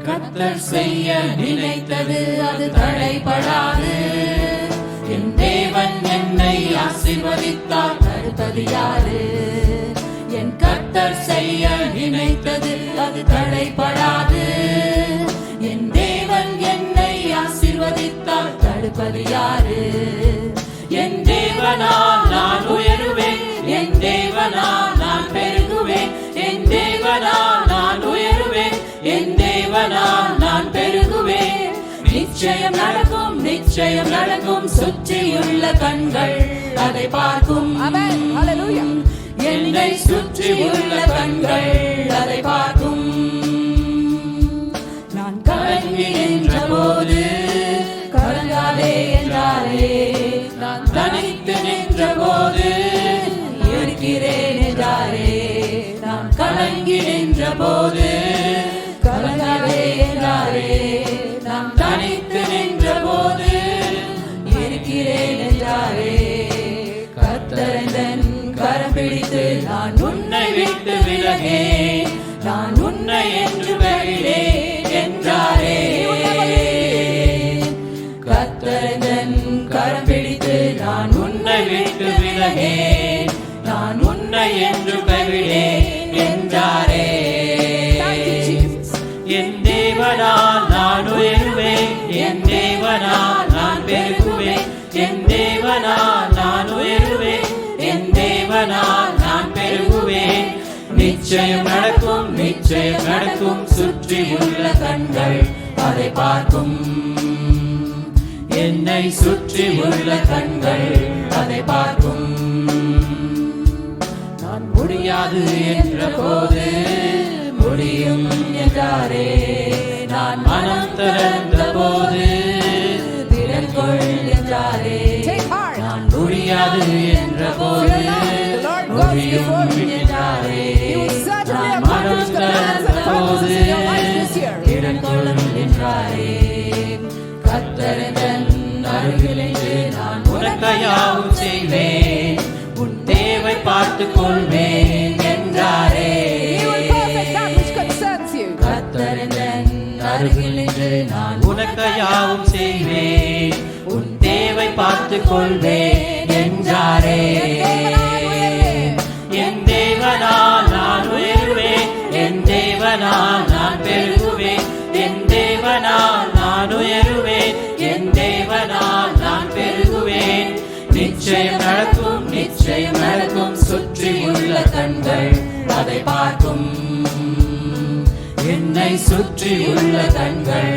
கர்த்தர் செய்ய நினைத்தது அது தடைபடாது. என் தேவன் என்னை ஆசீர்வதித்தார், தடுப்பது யாரு? என் கர்த்தர் செய்ய நினைத்தது அது தடைபடாது. என் தேவன் என்னை ஆசீர்வதித்தார், தடுப்பது யாரு? என் தேவனால் நான் உயருவேன், என் தேவனால் நான் பெருகுவேன், என் தேவனால் நான் உயருவேன், என் தேவனால் நான் பெருகுவேன். நிச்சயம் நடக்கும், நிச்சயம் நடக்கும், சுற்றியுள்ள கண்கள் அதை பார்க்கும். என்னை சுற்றியுள்ள கண்கள் அதை பார்க்கும். நான் கலங்கி நின்ற போது கலங்காதே என்றாரே, நான் தனித்து நின்ற போது இருக்கிறேன் என்றாரே. நான் கலங்கி நின்ற போது கலங்காதே என்றாரே, நான் தனித்து நின்ற போது இருக்கிறேன் என்றாரே. கர்த்தர் என் கரம் பிடித்து நான் உன்னை விட்டு விலகேன், நான் உன்னை என்று கைவிடேன் என்றாரே. கர்த்தர் என் கரம் பிடித்து நான் உன்னை விட்டு விலகேன், நான் உன்னை என்று கைவிடேன் என்றாரே. என் தேவனால் நான் உயருவேன், என் தேவனால் நான் பெருகுவேன், என் தேவனால் நான் உயருவேன், என் தேவனால் நான் பெருகுவேன். நிச்சயம் நடக்கும், நிச்சயம் நடக்கும், சுற்றி உள்ள கண்கள் அதை பார்க்கும். என்னை சுற்றி உள்ள கண்கள் அதை பார்க்கும். நான் முடியாது என்ற போது முடியும் என்றாரே, நான் மனம் திறந்த போது திறன் கொள் என்றாரே. நான் முடியாது என்ற போது முடியும் என்றாரே, நான் மனம் திறந்த போது திறன் கொள் என்றாரே. கர்த்தர் என் அருகிலே நான் உனக்கு யாவும் செய்வேன், உன் தேவை பார்த்துக் கொள்வேன் என்றாரே. கர்த்தர் என் அருகிலே நான் உனக்கு யாவும் செய்வேன், உன் தேவை பார்த்துக் கொள்வேன் என்றாரே. என் தேவனால் நான் உயருவேன், என் தேவனால் நான் பெருகுவேன், என் தேவனால் நான் உயருவேன், என் தேவனால் நான் பெருகுவேன். நிச்சயம் நடக்கும், நிச்சயம் நடக்கும், சுற்றி உள்ள கண்கள் அதை பார்க்கும். என்னை சுற்றி உள்ள கண்கள்